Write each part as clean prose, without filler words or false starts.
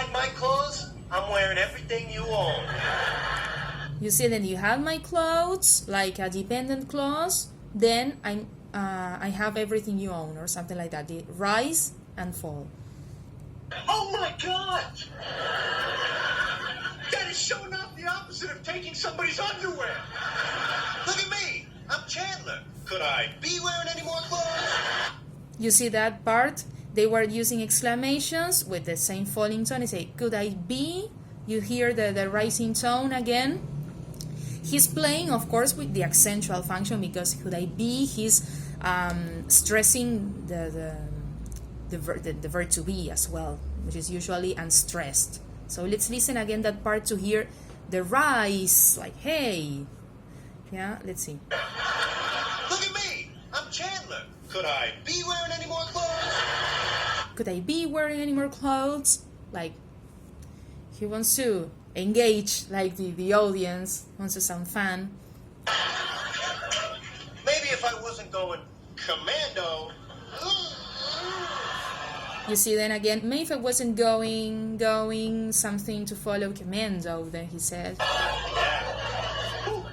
like my clothes? I'm wearing everything you own. You see that you have my clothes, like a dependent clause, then I have everything you own, or something like that. The rise and fall. Oh my God! That is showing off the opposite of taking somebody's underwear. Look at me. I'm Chandler. Could I be wearing any more clothes? You see that part? They were using exclamations with the same falling tone. They say, could I be? You hear the rising tone again. He's playing, of course, with the accentual function, because could I be? He's stressing the verb to be as well, which is usually unstressed. So let's listen again that part to hear the rise, like hey. Yeah, let's see. Look at me. I'm Chandler. Could I be wearing any more clothes? Could I be wearing any more clothes? Like, he wants to engage, like the audience, wants to sound fun. Maybe if I wasn't going commando. You see, then again, maybe if I wasn't going, something to follow commando, then he said. Yeah. Whew.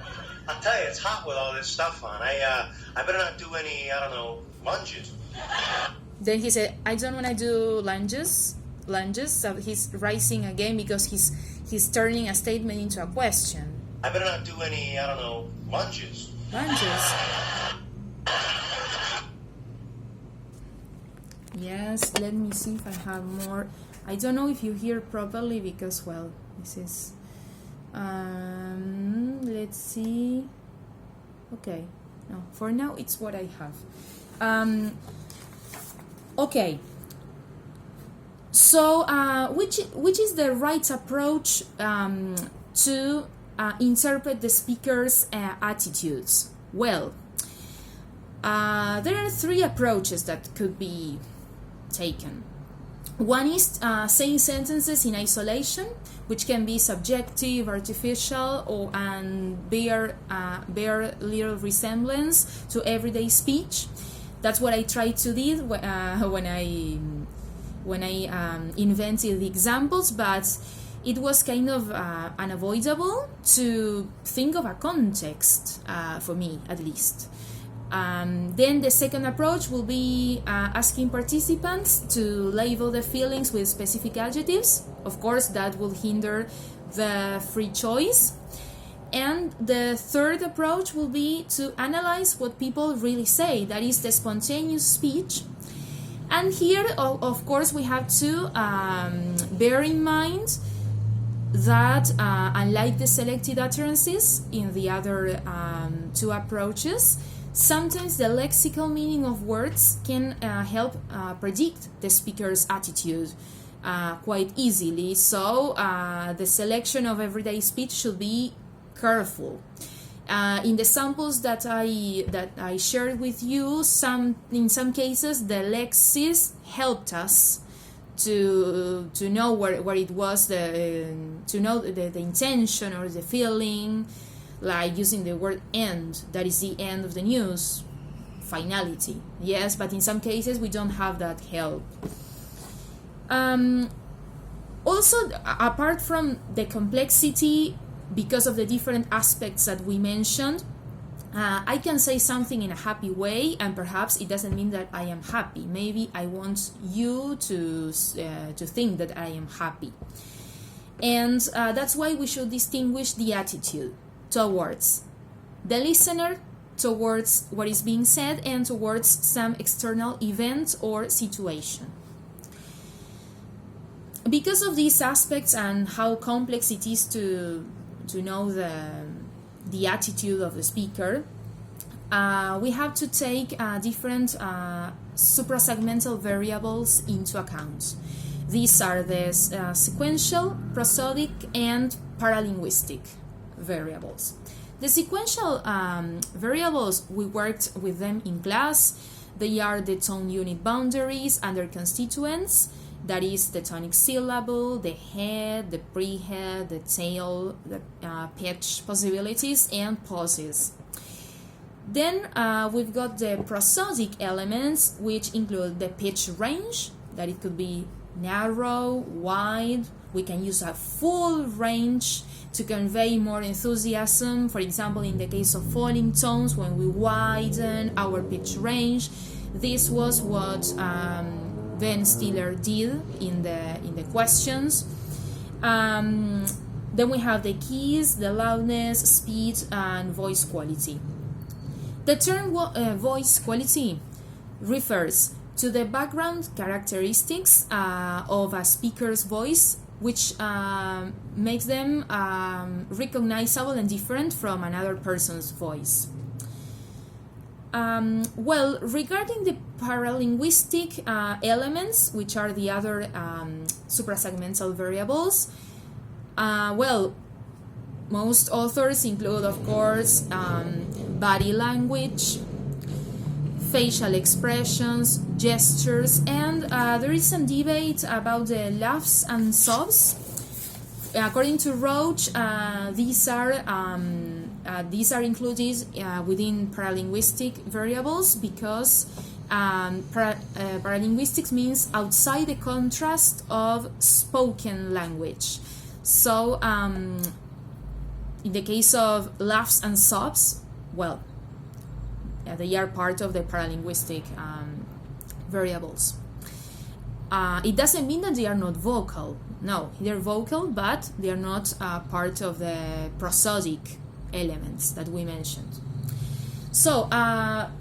I'll tell you, it's hot with all this stuff on. I better not do any, lunges. Then he said, I don't want to do lunges. So he's rising again because he's turning a statement into a question. I better not do any, lunges. Lunges. Yes, let me see if I have more. I don't know if you hear properly because, well, this is... let's see. Okay. No, for now it's what I have. Okay. So, which is the right approach to interpret the speaker's attitudes? Well, there are three approaches that could be taken. One is saying sentences in isolation, which can be subjective, artificial, and bear little resemblance to everyday speech. That's what I tried to do when I invented the examples, but it was kind of unavoidable to think of a context, for me at least. Then the second approach will be asking participants to label the feelings with specific adjectives. Of course, that will hinder the free choice. And the third approach will be to analyze what people really say, that is the spontaneous speech. And here, of course, we have to bear in mind that unlike the selected utterances in the other two approaches, sometimes the lexical meaning of words can help predict the speaker's attitude quite easily. So the selection of everyday speech should be careful. In the samples that I shared with you, in some cases the lexis helped us to know where it was, to know the intention or the feeling, like using the word end, that is the end of the news, finality. Yes, but in some cases we don't have that help. Also, apart from the complexity, because of the different aspects that we mentioned, I can say something in a happy way, and perhaps it doesn't mean that I am happy. Maybe I want you to think that I am happy. And that's why we should distinguish the attitude towards the listener, towards what is being said, and towards some external event or situation. Because of these aspects and how complex it is to know the attitude of the speaker, we have to take different suprasegmental variables into account. These are the sequential, prosodic, and paralinguistic variables. The sequential variables, we worked with them in class. They are the tone unit boundaries and their constituents. That is the tonic syllable, the head, the prehead, the tail, the pitch possibilities, and pauses. Then we've got the prosodic elements, which include the pitch range, that it could be narrow, wide. We can use a full range to convey more enthusiasm. For example, in the case of falling tones, when we widen our pitch range, this was what Ben Stiller did in the questions. Then we have the keys, the loudness, speed, and voice quality. The term voice quality refers to the background characteristics of a speaker's voice, which makes them recognizable and different from another person's voice. Well, regarding the paralinguistic elements, which are the other suprasegmental variables, well, most authors include, of course, body language, facial expressions, gestures, and there is some debate about the laughs and sobs. According to Roach, these are included within paralinguistic variables because paralinguistics means outside the contrast of spoken language. So, in the case of laughs and sobs, well, they are part of the paralinguistic variables. It doesn't mean that they are not vocal. No, they're vocal, but they are not part of the prosodic elements that we mentioned. So,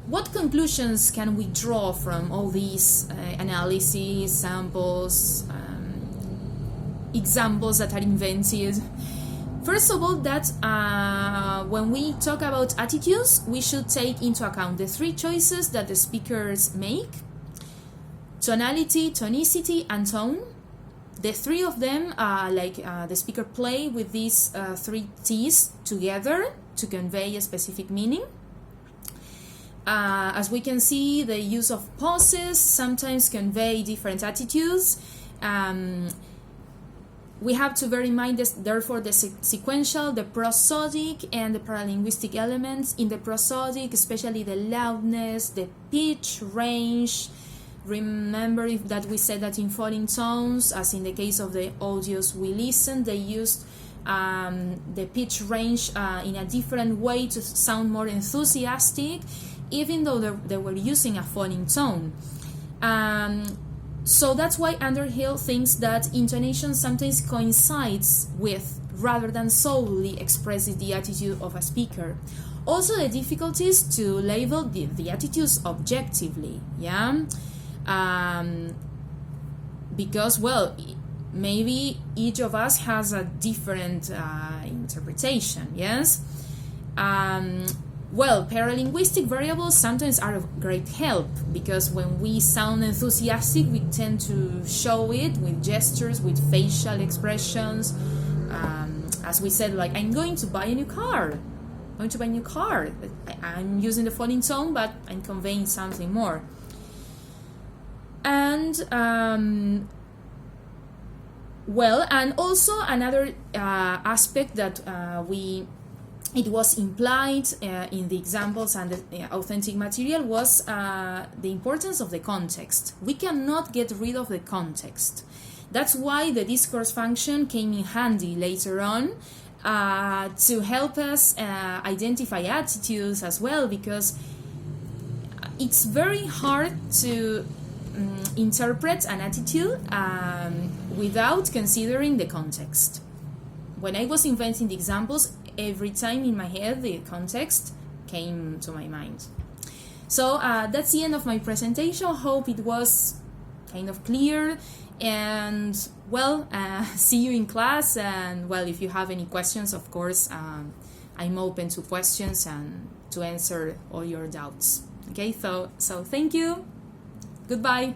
what conclusions can we draw from all these analyses, samples, examples that are invented? First of all, that when we talk about attitudes, we should take into account the three choices that the speakers make: tonality, tonicity, and tone. The three of them, the speaker play with these three T's together to convey a specific meaning. As we can see, the use of pauses sometimes convey different attitudes. We have to bear in mind, therefore, the sequential, the prosodic, and the paralinguistic elements. In the prosodic, especially the loudness, the pitch range. Remember that we said that in falling tones, as in the case of the audios we listened, they used the pitch range in a different way to sound more enthusiastic, even though they were using a falling tone. So that's why Underhill thinks that intonation sometimes coincides with, rather than solely expresses the attitude of a speaker. Also, the difficulties to label the attitudes objectively, because, well, maybe each of us has a different interpretation, yes? Well, paralinguistic variables sometimes are of great help because when we sound enthusiastic, we tend to show it with gestures, with facial expressions. As we said, like, I'm going to buy a new car. I'm using the falling tone, but I'm conveying something more. And, well, and also another aspect that it was implied in the examples and the authentic material was the importance of the context. We cannot get rid of the context. That's why the discourse function came in handy later on to help us identify attitudes as well, because it's very hard to interpret an attitude without considering the context. When I was inventing the examples, every time in my head the context came to my mind. So that's the end of my presentation. Hope it was kind of clear, and well, see you in class. And well, if you have any questions, of course, I'm open to questions and to answer all your doubts. Okay, so thank you. Goodbye.